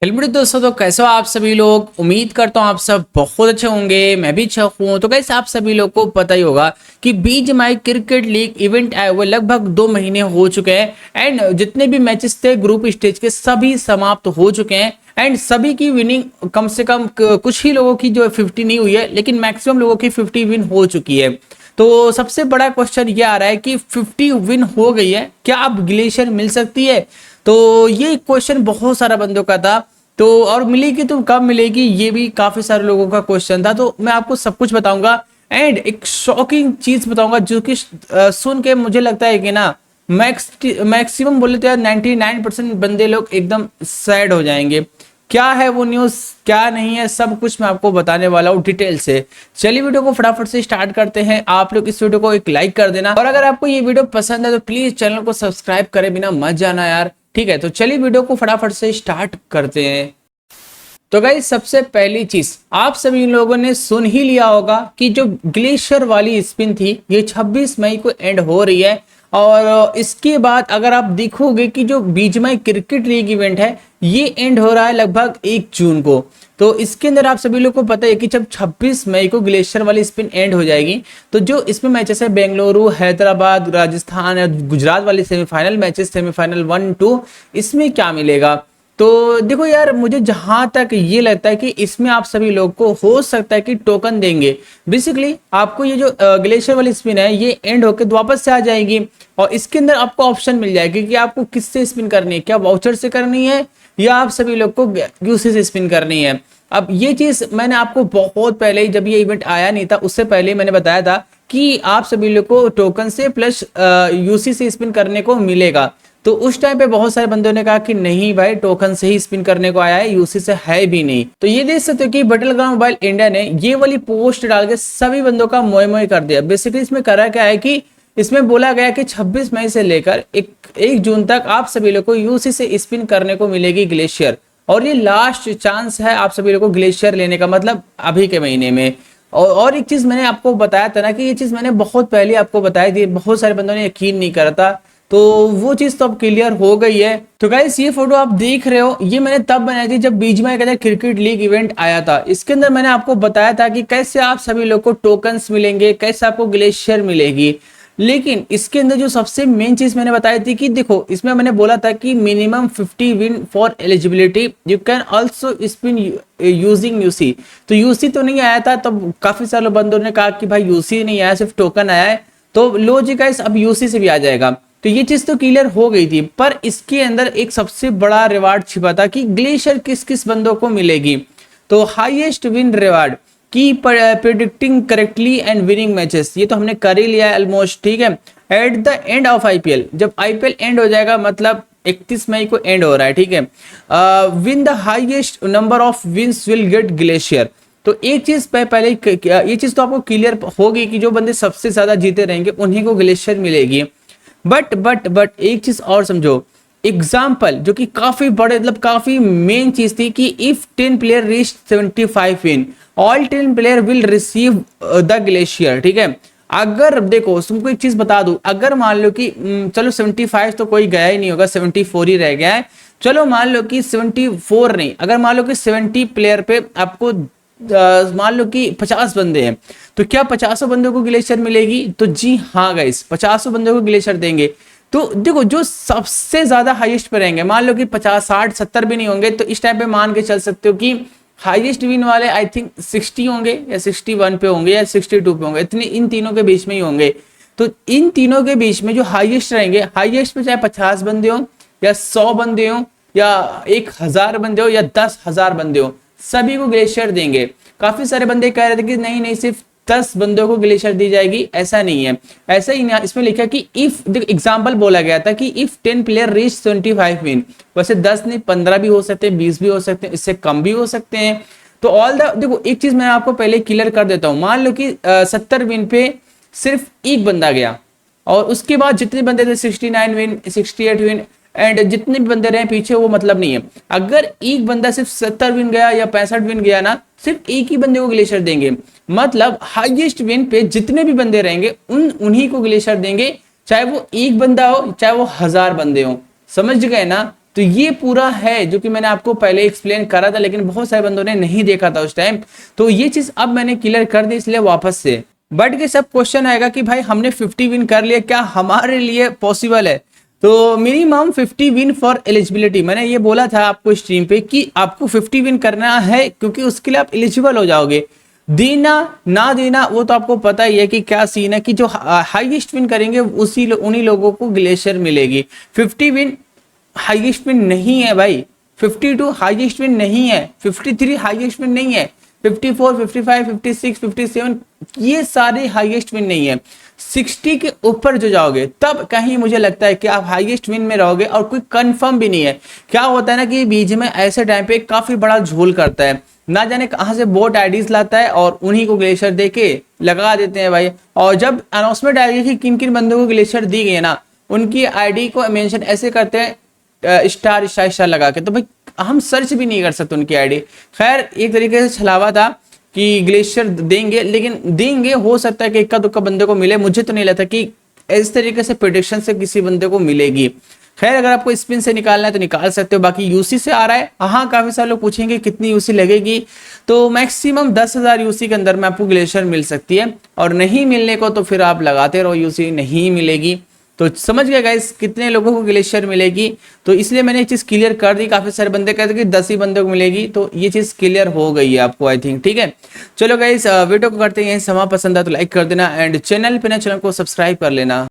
Helmet दोस्तों, तो कैसे हो आप सभी लोग। उम्मीद करता हूँ आप सब बहुत अच्छे होंगे। मैं भी अच्छा हूँ। तो कैसे आप सभी लोग को पता ही होगा कि बीजीएमआई क्रिकेट लीग इवेंट आए हुए लगभग 2 महीने हो चुके हैं एंड जितने भी मैचेस थे ग्रुप स्टेज के सभी समाप्त हो चुके हैं एंड सभी की विनिंग कम से कम कुछ ही लोगों की जो 50 नहीं हुई है, लेकिन मैक्सिमम लोगों की 50 विन हो चुकी है। तो सबसे बड़ा क्वेश्चन ये आ रहा है कि 50 विन हो गई है, क्या अब ग्लेशियर मिल सकती है। तो ये क्वेश्चन बहुत सारा बंदों का था। तो और मिलेगी तो कब मिलेगी, ये भी काफी सारे लोगों का क्वेश्चन था। तो मैं आपको सब कुछ बताऊंगा एंड एक शॉकिंग चीज बताऊंगा जो कि सुन के मुझे लगता है कि ना मैक्सिमम बोले तो यार 99% बंदे लोग एकदम सैड हो जाएंगे। क्या है वो न्यूज, क्या नहीं है, सब कुछ मैं आपको बताने वाला हूँ डिटेल से। चलिए वीडियो को फटाफट से स्टार्ट करते हैं। आप लोग इस वीडियो को एक लाइक कर देना और अगर आपको ये वीडियो पसंद है तो प्लीज चैनल को सब्सक्राइब करे बिना मत जाना यार। ठीक है, तो चलिए वीडियो को फटाफट से स्टार्ट करते हैं। तो गाइस, सबसे पहली चीज आप सभी लोगों ने सुन ही लिया होगा कि जो ग्लेशियर वाली स्पिन थी ये 26 मई को एंड हो रही है। और इसके बाद अगर आप देखोगे कि जो बीजीएमआई क्रिकेट लीग इवेंट है ये एंड हो रहा है लगभग 1 जून को। तो इसके अंदर आप सभी लोग को पता है कि जब 26 मई को ग्लेशियर वाली स्पिन एंड हो जाएगी तो जो इसमें मैचेस है बेंगलुरु, हैदराबाद, राजस्थान और गुजरात वाली सेमीफाइनल मैचेस, सेमीफाइनल 1-2, इसमें क्या मिलेगा। तो देखो यार, मुझे जहां तक ये लगता है कि इसमें आप सभी लोग को हो सकता है कि टोकन देंगे। बेसिकली आपको ये जो ग्लेशियर वाली स्पिन है ये एंड होकर वापस से आ जाएगी और इसके अंदर आपको ऑप्शन मिल जाएगी कि आपको किससे स्पिन करनी है, क्या वाउचर से करनी है या आप सभी लोग को यूसी से स्पिन करनी है। अब ये चीज मैंने आपको बहुत पहले ही, जब ये इवेंट आया नहीं था उससे पहले मैंने बताया था कि आप सभी लोग को टोकन से प्लस यूसी से स्पिन करने को मिलेगा। तो उस टाइम पे बहुत सारे बंदों ने कहा कि नहीं भाई, टोकन से ही स्पिन करने को आया है, यूसी से है भी नहीं। तो ये देख सकते हो कि बैटलग्राउंड मोबाइल इंडिया ने ये वाली पोस्ट डाल के सभी बंदों का मोए मोए कर दिया। बेसिकली इसमें करा क्या है कि इसमें बोला गया कि 26 मई से लेकर 1 जून तक आप सभी लोग को यूसी से स्पिन करने को मिलेगी ग्लेशियर। और ये लास्ट चांस है आप सभी लोग को ग्लेशियर लेने का, मतलब अभी के महीने में। और एक चीज मैंने आपको बताया था ना कि ये चीज मैंने बहुत पहले आपको बताई थी, बहुत सारे बंदों ने यकीन नहीं करा था। तो वो चीज तो अब क्लियर हो गई है। तो गाइस, ये फोटो आप देख रहे हो ये मैंने तब बनाई थी जब बीजीएमआई का क्रिकेट लीग इवेंट आया था। इसके अंदर मैंने आपको बताया था कि कैसे आप सभी लोग को टोकन्स मिलेंगे, कैसे आपको ग्लेशियर मिलेगी। लेकिन इसके अंदर जो सबसे मेन चीज मैंने बताई थी कि देखो, इसमें मैंने बोला था कि minimum 50 win for eligibility, you can also spin using UC. तो यूसी तो नहीं आया था, तब काफी सारे बंदों ने कहा कि भाई यूसी नहीं आया, सिर्फ टोकन आया है। तो लो जी गाइस, अब यूसी से भी आ जाएगा। तो ये चीज तो क्लियर हो गई थी, पर इसके अंदर एक सबसे बड़ा रिवार्ड छिपा था कि ग्लेशियर किस किस बंदों को मिलेगी। तो हाईएस्ट विन रिवार्ड की predicting correctly and winning matches, ये तो हमने कर ही लिया है ऑलमोस्ट। ठीक है, at the end of IPL, जब आईपीएल एंड हो जाएगा मतलब 31 मई को एंड हो रहा है। ठीक है, win the highest number of wins will get glacier. तो एक चीज पहले ये चीज तो आपको क्लियर होगी कि जो बंदे सबसे ज्यादा जीते रहेंगे उन्हीं को ग्लेशियर मिलेगी। बट एक चीज और समझो, एग्जाम्पल जो कि काफी बड़े, मतलब काफी मेन चीज थी कि if 10 player reach 75 win, all 10 player will receive the glacier. ठीक है, अगर देखो तुमको एक चीज बता दूं, अगर मान लो कि चलो 75 तो कोई गया ही नहीं होगा, 74 ही रह गया है। चलो मान लो कि 74 नहीं, अगर मान लो कि 70 प्लेयर पे आपको मान लो कि 50 बंदे हैं, तो क्या 50 बंदों को ग्लेशियर मिलेगी। तो जी हाँ गाइस, 50 बंदों को ग्लेशियर देंगे। तो देखो, जो सबसे ज्यादा हाईएस्ट पे रहेंगे, मान लो कि 50, 60, 70 भी नहीं होंगे, तो इस टाइम पे मान के चल सकते हो कि हाईएस्ट विन वाले आई थिंक 60 होंगे या 61 पे होंगे या 62 पे होंगे, इतने इन तीनों के बीच में ही होंगे। तो इन तीनों के बीच में जो हाईएस्ट रहेंगे, हाईएस्ट पे चाहे 50 बंदे हो या 100 बंदे हो या 1000 बंदे हो या 10,000 बंदे हो, सभी को ग्लेशियर देंगे। काफी सारे बंदे कह रहे थे कि नहीं नहीं, सिर्फ 10 बंदों को ग्लेशियर दी जाएगी, ऐसा नहीं है। ऐसा ही नहीं, इसमें लिखा कि इफ एग्जांपल बोला गया था कि इफ 10 प्लेयर रीच 25 विन, वैसे 10 नहीं 15 भी हो सकते हैं, 20 भी हो सकते हैं, इससे कम भी हो सकते हैं। तो ऑल द देखो, एक चीज मैं आपको पहले क्लियर कर देता हूं। मान लो कि 70 विन पे सिर्फ एक बंदा गया और उसके बाद जितने बंदे थे 69 विन, 68 विन एंड जितने भी बंदे रहे पीछे, वो मतलब नहीं है। अगर एक बंदा सिर्फ 70 विन गया या 65 विन गया ना, सिर्फ एक ही बंदे को ग्लेशियर देंगे। मतलब हाईएस्ट विन पे जितने भी बंदे रहेंगे उन्हीं को ग्लेशियर देंगे, चाहे वो एक बंदा हो चाहे वो 1000 बंदे हो। समझ गए ना। तो ये पूरा है जो कि मैंने आपको पहले एक्सप्लेन करा था, लेकिन बहुत सारे बंदों ने नहीं देखा था उस टाइम। तो ये चीज अब मैंने क्लियर कर दी इसलिए वापस से। बट के सब क्वेश्चन आएगा कि भाई हमने 50 विन कर लिया, क्या हमारे लिए पॉसिबल है? तो मिनिमम 50 विन फॉर एलिजिबिलिटी, मैंने ये बोला था आपको स्ट्रीम पे कि आपको 50 विन करना है, क्योंकि उसके लिए आप एलिजिबल हो जाओगे। देना ना देना वो तो आपको पता ही है कि क्या सीन है, कि जो हाईएस्ट विन करेंगे उन्हीं लोगों को ग्लेशियर मिलेगी। 50 विन हाईएस्ट विन नहीं है भाई, 52 हाईएस्ट विन नहीं है, 53 हाईएस्ट विन नहीं है, 54, 55, 56, 57 ये सारे हाईएस्ट विन नहीं है। 60 के ऊपर जो जाओगे तब कहीं मुझे लगता है कि आप हाईएस्ट विन में रहोगे, और कोई कंफर्म भी नहीं है। क्या होता है ना कि बीच में ऐसे टाइम पे काफी बड़ा झोल करता है, ना जाने कहां से बोट आईडीज लाता है और उन्हीं को ग्लेशियर देके लगा देते हैं भाई। और जब अनाउंसमेंट आएगी कि किन किन बंदों को ग्लेशियर दी गई है ना, उनकी आईडी को मेंशन ऐसे करते हैं स्टार स्टार स्टार लगा के, तो भाई हम सर्च भी नहीं कर सकते उनकी आईडी। खैर एक तरीके से छलावा था कि ग्लेशियर देंगे, लेकिन देंगे, हो सकता है कि इक्का दुक्का बंदे को मिले, मुझे तो नहीं लगता कि इस तरीके से प्रेडिक्शन से किसी बंदे को मिलेगी। खैर अगर आपको स्पिन से निकालना है तो निकाल सकते हो, बाकी यूसी से आ रहा है। हाँ काफी सारे लोग पूछेंगे कितनी यूसी लगेगी, तो मैक्सिमम 10,000 यूसी के अंदर में आपको ग्लेशियर मिल सकती है, और नहीं मिलने को तो फिर आप लगाते रहो, यूसी नहीं मिलेगी। तो समझ गए गाइस कितने लोगों को ग्लेशियर मिलेगी, तो इसलिए मैंने ये चीज क्लियर कर दी। काफी सारे बंदे कहते हैं कि 10 ही बंदों को मिलेगी, तो ये चीज क्लियर हो गई है आपको आई थिंक। ठीक है चलो गाइस वीडियो को करते हैं, समा पसंद है तो लाइक कर देना, एंड चैनल पे ना चैनल को सब्सक्राइब कर लेना।